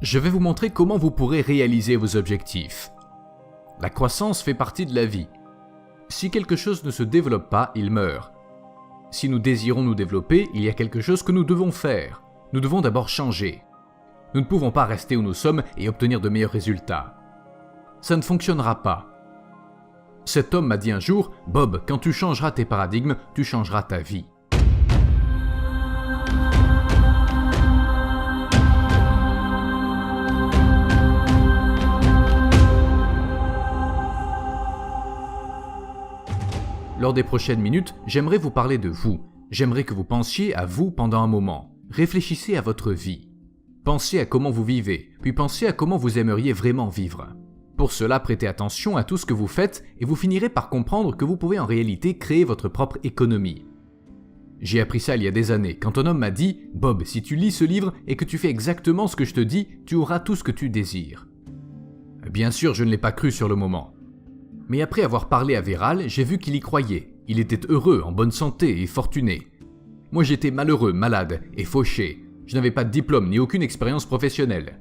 Je vais vous montrer comment vous pourrez réaliser vos objectifs. La croissance fait partie de la vie. Si quelque chose ne se développe pas, il meurt. Si nous désirons nous développer, il y a quelque chose que nous devons faire. Nous devons d'abord changer. Nous ne pouvons pas rester où nous sommes et obtenir de meilleurs résultats. Ça ne fonctionnera pas. Cet homme m'a dit un jour, « Bob, quand tu changeras tes paradigmes, tu changeras ta vie. » Lors des prochaines minutes, j'aimerais vous parler de vous. J'aimerais que vous pensiez à vous pendant un moment. Réfléchissez à votre vie. Pensez à comment vous vivez, puis pensez à comment vous aimeriez vraiment vivre. Pour cela, prêtez attention à tout ce que vous faites et vous finirez par comprendre que vous pouvez en réalité créer votre propre économie. J'ai appris ça il y a des années, quand un homme m'a dit « Bob, si tu lis ce livre et que tu fais exactement ce que je te dis, tu auras tout ce que tu désires. » Bien sûr, je ne l'ai pas cru sur le moment. Mais après avoir parlé à Véral, j'ai vu qu'il y croyait. Il était heureux, en bonne santé et fortuné. Moi j'étais malheureux, malade et fauché. Je n'avais pas de diplôme ni aucune expérience professionnelle.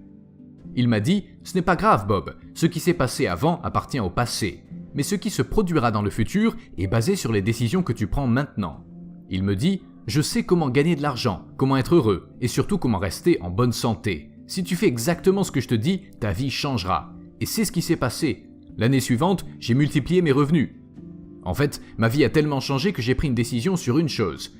Il m'a dit « Ce n'est pas grave Bob, ce qui s'est passé avant appartient au passé. Mais ce qui se produira dans le futur est basé sur les décisions que tu prends maintenant. » Il me dit « Je sais comment gagner de l'argent, comment être heureux et surtout comment rester en bonne santé. Si tu fais exactement ce que je te dis, ta vie changera. » Et c'est ce qui s'est passé. L'année suivante, j'ai multiplié mes revenus. En fait, ma vie a tellement changé que j'ai pris une décision sur une chose.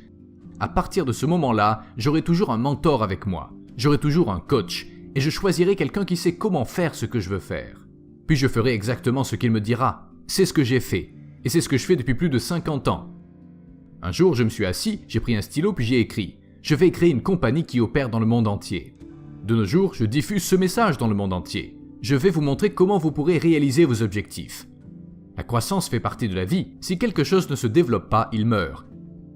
À partir de ce moment-là, j'aurai toujours un mentor avec moi. J'aurai toujours un coach. Et je choisirai quelqu'un qui sait comment faire ce que je veux faire. Puis je ferai exactement ce qu'il me dira. C'est ce que j'ai fait. Et c'est ce que je fais depuis plus de 50 ans. Un jour, je me suis assis, j'ai pris un stylo puis j'ai écrit « Je vais créer une compagnie qui opère dans le monde entier. » De nos jours, je diffuse ce message dans le monde entier. Je vais vous montrer comment vous pourrez réaliser vos objectifs. La croissance fait partie de la vie. Si quelque chose ne se développe pas, il meurt.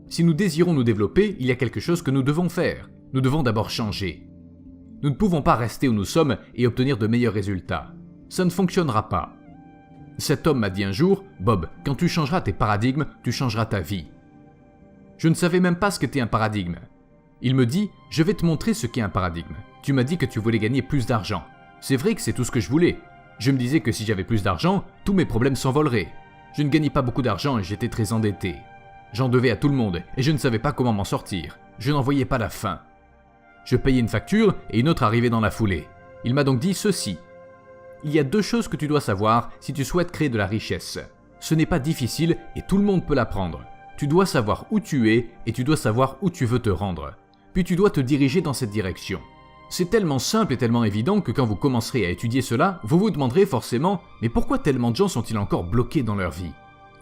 Si nous désirons nous développer, il y a quelque chose que nous devons faire. Nous devons d'abord changer. Nous ne pouvons pas rester où nous sommes et obtenir de meilleurs résultats. Ça ne fonctionnera pas. Cet homme m'a dit un jour, « Bob, quand tu changeras tes paradigmes, tu changeras ta vie. » Je ne savais même pas ce qu'était un paradigme. Il me dit, « Je vais te montrer ce qu'est un paradigme. Tu m'as dit que tu voulais gagner plus d'argent. C'est vrai que c'est tout ce que je voulais. Je me disais que si j'avais plus d'argent, tous mes problèmes s'envoleraient. Je ne gagnais pas beaucoup d'argent et j'étais très endetté. J'en devais à tout le monde et je ne savais pas comment m'en sortir. Je n'en voyais pas la fin. Je payais une facture et une autre arrivait dans la foulée. Il m'a donc dit ceci. Il y a deux choses que tu dois savoir si tu souhaites créer de la richesse. Ce n'est pas difficile et tout le monde peut l'apprendre. Tu dois savoir où tu es et tu dois savoir où tu veux te rendre. Puis tu dois te diriger dans cette direction. C'est tellement simple et tellement évident que quand vous commencerez à étudier cela, vous vous demanderez forcément « Mais pourquoi tellement de gens sont-ils encore bloqués dans leur vie ?»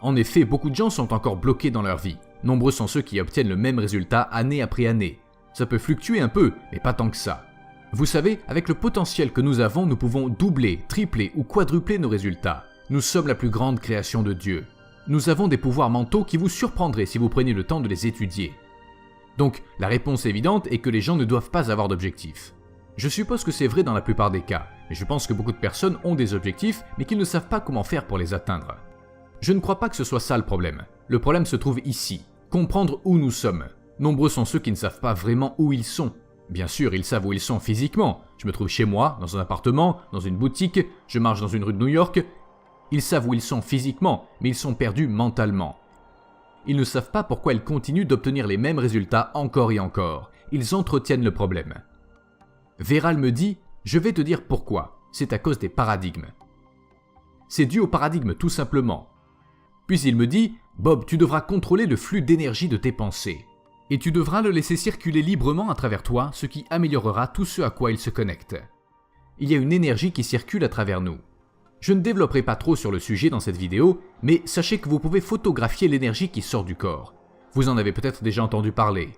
En effet, beaucoup de gens sont encore bloqués dans leur vie. Nombreux sont ceux qui obtiennent le même résultat année après année. Ça peut fluctuer un peu, mais pas tant que ça. Vous savez, avec le potentiel que nous avons, nous pouvons doubler, tripler ou quadrupler nos résultats. Nous sommes la plus grande création de Dieu. Nous avons des pouvoirs mentaux qui vous surprendraient si vous preniez le temps de les étudier. Donc, la réponse évidente est que les gens ne doivent pas avoir d'objectifs. Je suppose que c'est vrai dans la plupart des cas, mais je pense que beaucoup de personnes ont des objectifs, mais qu'ils ne savent pas comment faire pour les atteindre. Je ne crois pas que ce soit ça le problème. Le problème se trouve ici, comprendre où nous sommes. Nombreux sont ceux qui ne savent pas vraiment où ils sont. Bien sûr, ils savent où ils sont physiquement. Je me trouve chez moi, dans un appartement, dans une boutique, je marche dans une rue de New York. Ils savent où ils sont physiquement, mais ils sont perdus mentalement. Ils ne savent pas pourquoi ils continuent d'obtenir les mêmes résultats encore et encore. Ils entretiennent le problème. Véral me dit « Je vais te dire pourquoi. C'est à cause des paradigmes. » C'est dû au paradigme tout simplement. Puis il me dit « Bob, tu devras contrôler le flux d'énergie de tes pensées. Et tu devras le laisser circuler librement à travers toi, ce qui améliorera tout ce à quoi il se connecte. Il y a une énergie qui circule à travers nous. Je ne développerai pas trop sur le sujet dans cette vidéo, mais sachez que vous pouvez photographier l'énergie qui sort du corps. Vous en avez peut-être déjà entendu parler.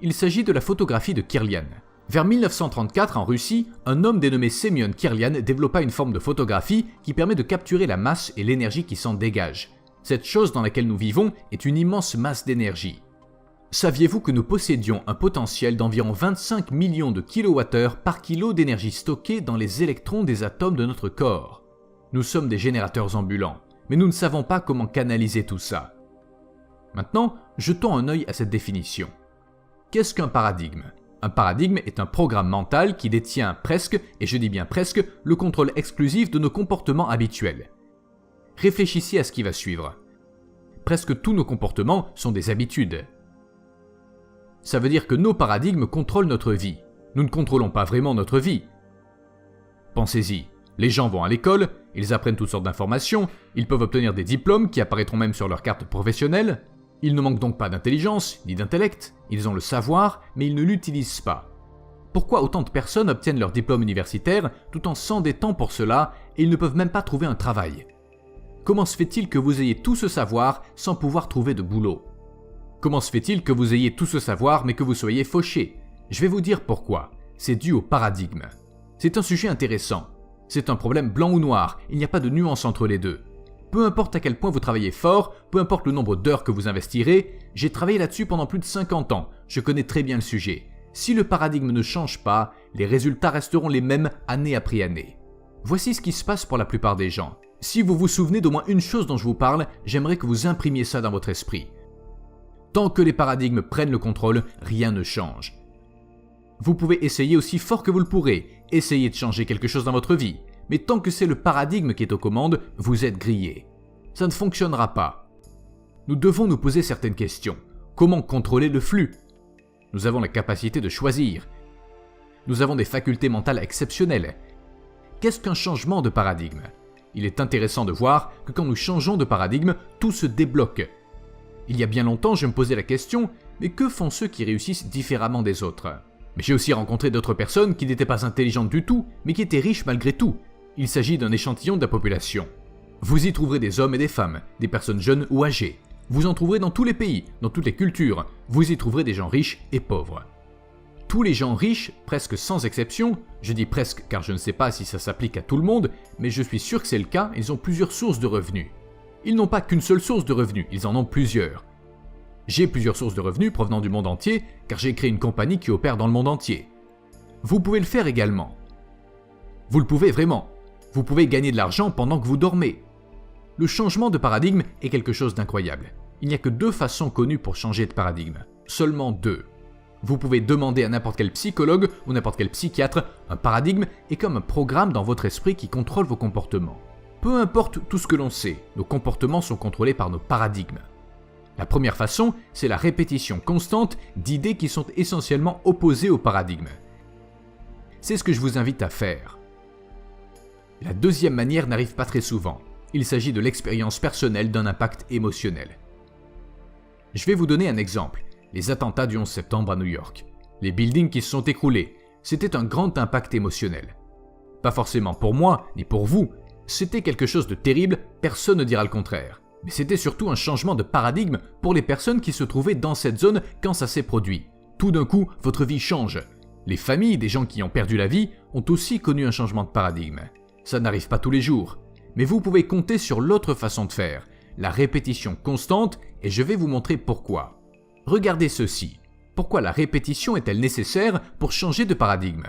Il s'agit de la photographie de Kirlian. Vers 1934, en Russie, un homme dénommé Semyon Kirlian développa une forme de photographie qui permet de capturer la masse et l'énergie qui s'en dégage. Cette chose dans laquelle nous vivons est une immense masse d'énergie. Saviez-vous que nous possédions un potentiel d'environ 25 millions de kWh par kilo d'énergie stockée dans les électrons des atomes de notre corps? Nous sommes des générateurs ambulants, mais nous ne savons pas comment canaliser tout ça. Maintenant, jetons un œil à cette définition. Qu'est-ce qu'un paradigme ? Un paradigme est un programme mental qui détient presque, et je dis bien presque, le contrôle exclusif de nos comportements habituels. Réfléchissez à ce qui va suivre. Presque tous nos comportements sont des habitudes. Ça veut dire que nos paradigmes contrôlent notre vie. Nous ne contrôlons pas vraiment notre vie. Pensez-y, les gens vont à l'école, ils apprennent toutes sortes d'informations, ils peuvent obtenir des diplômes qui apparaîtront même sur leur carte professionnelle. Ils ne manquent donc pas d'intelligence, ni d'intellect, ils ont le savoir, mais ils ne l'utilisent pas. Pourquoi autant de personnes obtiennent leur diplôme universitaire tout en s'endettant pour cela et ils ne peuvent même pas trouver un travail? Comment se fait-il que vous ayez tout ce savoir sans pouvoir trouver de boulot? Comment se fait-il que vous ayez tout ce savoir mais que vous soyez fauché? Je vais vous dire pourquoi. C'est dû au paradigme. C'est un sujet intéressant. C'est un problème blanc ou noir, il n'y a pas de nuance entre les deux. Peu importe à quel point vous travaillez fort, peu importe le nombre d'heures que vous investirez, j'ai travaillé là-dessus pendant plus de 50 ans, je connais très bien le sujet. Si le paradigme ne change pas, les résultats resteront les mêmes année après année. Voici ce qui se passe pour la plupart des gens. Si vous vous souvenez d'au moins une chose dont je vous parle, j'aimerais que vous imprimiez ça dans votre esprit. Tant que les paradigmes prennent le contrôle, rien ne change. Vous pouvez essayer aussi fort que vous le pourrez, essayer de changer quelque chose dans votre vie. Mais tant que c'est le paradigme qui est aux commandes, vous êtes grillé. Ça ne fonctionnera pas. Nous devons nous poser certaines questions. Comment contrôler le flux? Nous avons la capacité de choisir. Nous avons des facultés mentales exceptionnelles. Qu'est-ce qu'un changement de paradigme? Il est intéressant de voir que quand nous changeons de paradigme, tout se débloque. Il y a bien longtemps, je me posais la question, mais que font ceux qui réussissent différemment des autres? Mais j'ai aussi rencontré d'autres personnes qui n'étaient pas intelligentes du tout, mais qui étaient riches malgré tout. Il s'agit d'un échantillon de la population. Vous y trouverez des hommes et des femmes, des personnes jeunes ou âgées. Vous en trouverez dans tous les pays, dans toutes les cultures. Vous y trouverez des gens riches et pauvres. Tous les gens riches, presque sans exception, je dis presque car je ne sais pas si ça s'applique à tout le monde, mais je suis sûr que c'est le cas, ils ont plusieurs sources de revenus. Ils n'ont pas qu'une seule source de revenus, ils en ont plusieurs. J'ai plusieurs sources de revenus provenant du monde entier, car j'ai créé une compagnie qui opère dans le monde entier. Vous pouvez le faire également. Vous le pouvez vraiment. Vous pouvez gagner de l'argent pendant que vous dormez. Le changement de paradigme est quelque chose d'incroyable. Il n'y a que deux façons connues pour changer de paradigme. Seulement deux. Vous pouvez demander à n'importe quel psychologue ou n'importe quel psychiatre, un paradigme est comme un programme dans votre esprit qui contrôle vos comportements. Peu importe tout ce que l'on sait, nos comportements sont contrôlés par nos paradigmes. La première façon, c'est la répétition constante d'idées qui sont essentiellement opposées au paradigme. C'est ce que je vous invite à faire. La deuxième manière n'arrive pas très souvent. Il s'agit de l'expérience personnelle d'un impact émotionnel. Je vais vous donner un exemple. Les attentats du 11 septembre à New York. Les buildings qui se sont écroulés. C'était un grand impact émotionnel. Pas forcément pour moi, ni pour vous. C'était quelque chose de terrible, personne ne dira le contraire. Mais c'était surtout un changement de paradigme pour les personnes qui se trouvaient dans cette zone quand ça s'est produit. Tout d'un coup, votre vie change. Les familles des gens qui ont perdu la vie ont aussi connu un changement de paradigme. Ça n'arrive pas tous les jours. Mais vous pouvez compter sur l'autre façon de faire, la répétition constante, et je vais vous montrer pourquoi. Regardez ceci. Pourquoi la répétition est-elle nécessaire pour changer de paradigme?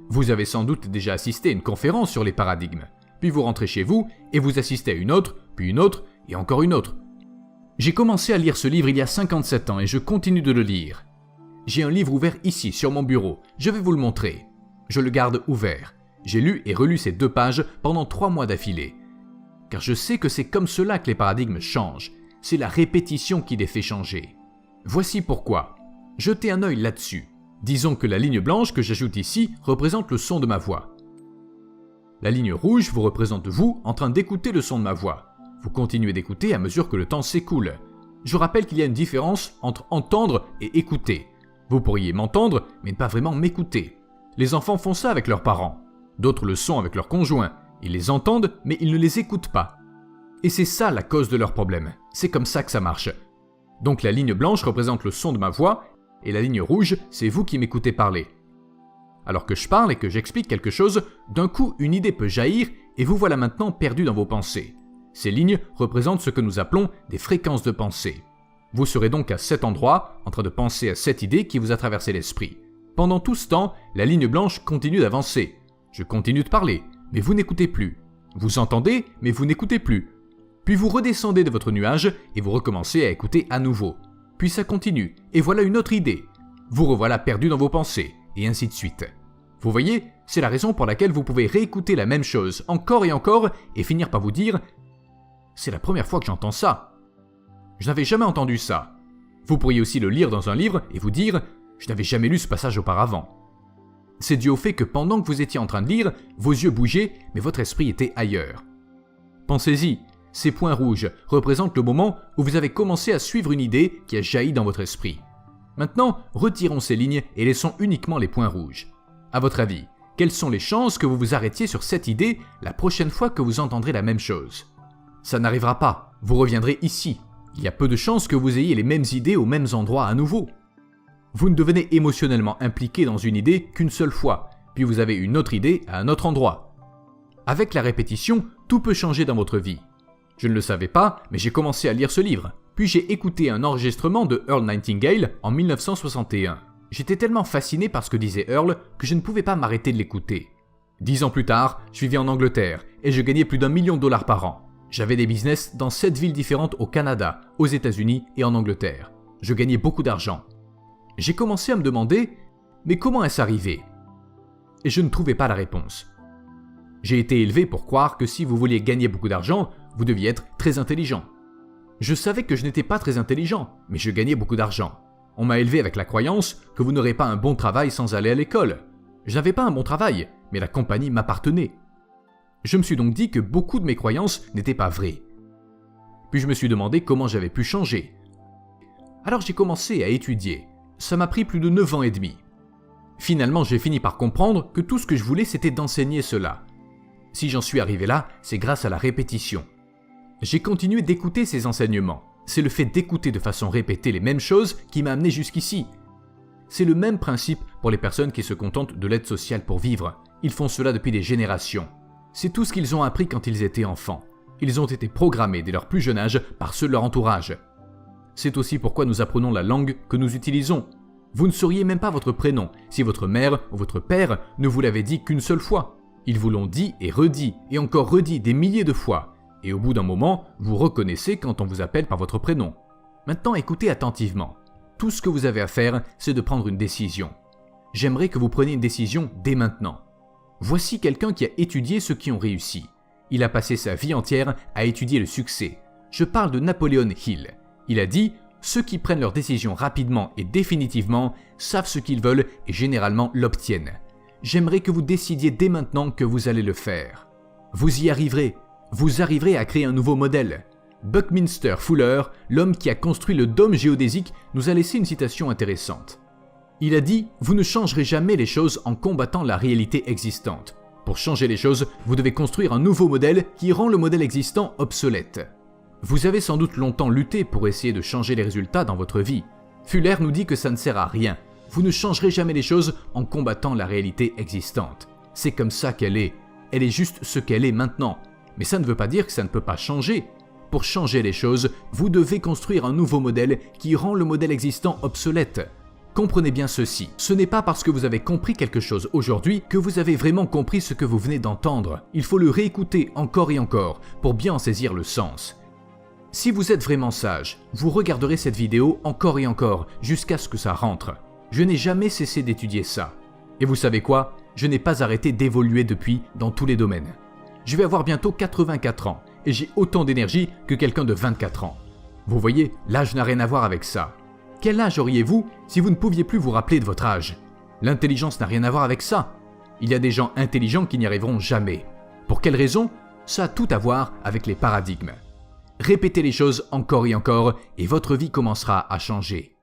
Vous avez sans doute déjà assisté à une conférence sur les paradigmes. Puis vous rentrez chez vous et vous assistez à une autre, puis une autre et encore une autre. J'ai commencé à lire ce livre il y a 57 ans et je continue de le lire. J'ai un livre ouvert ici sur mon bureau, je vais vous le montrer. Je le garde ouvert. J'ai lu et relu ces 2 pages pendant 3 mois d'affilée. Car je sais que c'est comme cela que les paradigmes changent. C'est la répétition qui les fait changer. Voici pourquoi. Jetez un œil là-dessus. Disons que la ligne blanche que j'ajoute ici représente le son de ma voix. La ligne rouge vous représente vous en train d'écouter le son de ma voix. Vous continuez d'écouter à mesure que le temps s'écoule. Je rappelle qu'il y a une différence entre entendre et écouter. Vous pourriez m'entendre, mais ne pas vraiment m'écouter. Les enfants font ça avec leurs parents. D'autres le sont avec leurs conjoints. Ils les entendent, mais ils ne les écoutent pas. Et c'est ça la cause de leur problème. C'est comme ça que ça marche. Donc la ligne blanche représente le son de ma voix, et la ligne rouge, c'est vous qui m'écoutez parler. Alors que je parle et que j'explique quelque chose, d'un coup une idée peut jaillir et vous voilà maintenant perdu dans vos pensées. Ces lignes représentent ce que nous appelons des fréquences de pensée. Vous serez donc à cet endroit, en train de penser à cette idée qui vous a traversé l'esprit. Pendant tout ce temps, la ligne blanche continue d'avancer. Je continue de parler, mais vous n'écoutez plus. Vous entendez, mais vous n'écoutez plus. Puis vous redescendez de votre nuage et vous recommencez à écouter à nouveau. Puis ça continue, et voilà une autre idée. Vous revoilà perdu dans vos pensées, et ainsi de suite. Vous voyez, c'est la raison pour laquelle vous pouvez réécouter la même chose encore et finir par vous dire « C'est la première fois que j'entends ça. Je n'avais jamais entendu ça. » Vous pourriez aussi le lire dans un livre et vous dire « Je n'avais jamais lu ce passage auparavant. » C'est dû au fait que pendant que vous étiez en train de lire, vos yeux bougeaient, mais votre esprit était ailleurs. Pensez-y, ces points rouges représentent le moment où vous avez commencé à suivre une idée qui a jailli dans votre esprit. Maintenant, retirons ces lignes et laissons uniquement les points rouges. À votre avis, quelles sont les chances que vous vous arrêtiez sur cette idée la prochaine fois que vous entendrez la même chose? Ça n'arrivera pas, vous reviendrez ici. Il y a peu de chances que vous ayez les mêmes idées aux mêmes endroits à nouveau. Vous ne devenez émotionnellement impliqué dans une idée qu'une seule fois, puis vous avez une autre idée à un autre endroit. Avec la répétition, tout peut changer dans votre vie. Je ne le savais pas, mais j'ai commencé à lire ce livre. Puis j'ai écouté un enregistrement de Earl Nightingale en 1961. J'étais tellement fasciné par ce que disait Earl que je ne pouvais pas m'arrêter de l'écouter. 10 ans plus tard, je vivais en Angleterre et je gagnais plus d'1 million de dollars par an. J'avais des business dans 7 villes différentes au Canada, aux États-Unis et en Angleterre. Je gagnais beaucoup d'argent. J'ai commencé à me demander « Mais comment est-ce arrivé ?» Et je ne trouvais pas la réponse. J'ai été élevé pour croire que si vous vouliez gagner beaucoup d'argent, vous deviez être très intelligent. Je savais que je n'étais pas très intelligent, mais je gagnais beaucoup d'argent. On m'a élevé avec la croyance que vous n'aurez pas un bon travail sans aller à l'école. Je n'avais pas un bon travail, mais la compagnie m'appartenait. Je me suis donc dit que beaucoup de mes croyances n'étaient pas vraies. Puis je me suis demandé comment j'avais pu changer. Alors j'ai commencé à étudier. Ça m'a pris plus de 9 ans et demi. Finalement, j'ai fini par comprendre que tout ce que je voulais, c'était d'enseigner cela. Si j'en suis arrivé là, c'est grâce à la répétition. J'ai continué d'écouter ces enseignements. C'est le fait d'écouter de façon répétée les mêmes choses qui m'a amené jusqu'ici. C'est le même principe pour les personnes qui se contentent de l'aide sociale pour vivre. Ils font cela depuis des générations. C'est tout ce qu'ils ont appris quand ils étaient enfants. Ils ont été programmés dès leur plus jeune âge par ceux de leur entourage. C'est aussi pourquoi nous apprenons la langue que nous utilisons. Vous ne sauriez même pas votre prénom si votre mère ou votre père ne vous l'avait dit qu'une seule fois. Ils vous l'ont dit et encore redit des milliers de fois. Et au bout d'un moment, vous reconnaissez quand on vous appelle par votre prénom. Maintenant, écoutez attentivement. Tout ce que vous avez à faire, c'est de prendre une décision. J'aimerais que vous preniez une décision dès maintenant. Voici quelqu'un qui a étudié ceux qui ont réussi. Il a passé sa vie entière à étudier le succès. Je parle de Napoleon Hill. Il a dit « Ceux qui prennent leurs décisions rapidement et définitivement savent ce qu'ils veulent et généralement l'obtiennent. J'aimerais que vous décidiez dès maintenant que vous allez le faire. Vous y arriverez. Vous arriverez à créer un nouveau modèle. » Buckminster Fuller, l'homme qui a construit le dôme géodésique, nous a laissé une citation intéressante. Il a dit « Vous ne changerez jamais les choses en combattant la réalité existante. Pour changer les choses, vous devez construire un nouveau modèle qui rend le modèle existant obsolète. » Vous avez sans doute longtemps lutté pour essayer de changer les résultats dans votre vie. Fuller nous dit que ça ne sert à rien. Vous ne changerez jamais les choses en combattant la réalité existante. C'est comme ça qu'elle est. Elle est juste ce qu'elle est maintenant. Mais ça ne veut pas dire que ça ne peut pas changer. Pour changer les choses, vous devez construire un nouveau modèle qui rend le modèle existant obsolète. Comprenez bien ceci, ce n'est pas parce que vous avez compris quelque chose aujourd'hui que vous avez vraiment compris ce que vous venez d'entendre. Il faut le réécouter encore et encore pour bien en saisir le sens. Si vous êtes vraiment sage, vous regarderez cette vidéo encore et encore jusqu'à ce que ça rentre. Je n'ai jamais cessé d'étudier ça. Et vous savez quoi? Je n'ai pas arrêté d'évoluer depuis dans tous les domaines. Je vais avoir bientôt 84 ans et j'ai autant d'énergie que quelqu'un de 24 ans. Vous voyez, l'âge n'a rien à voir avec ça. Quel âge auriez-vous si vous ne pouviez plus vous rappeler de votre âge? L'intelligence n'a rien à voir avec ça. Il y a des gens intelligents qui n'y arriveront jamais. Pour quelle raison? Ça a tout à voir avec les paradigmes. Répétez les choses encore et votre vie commencera à changer.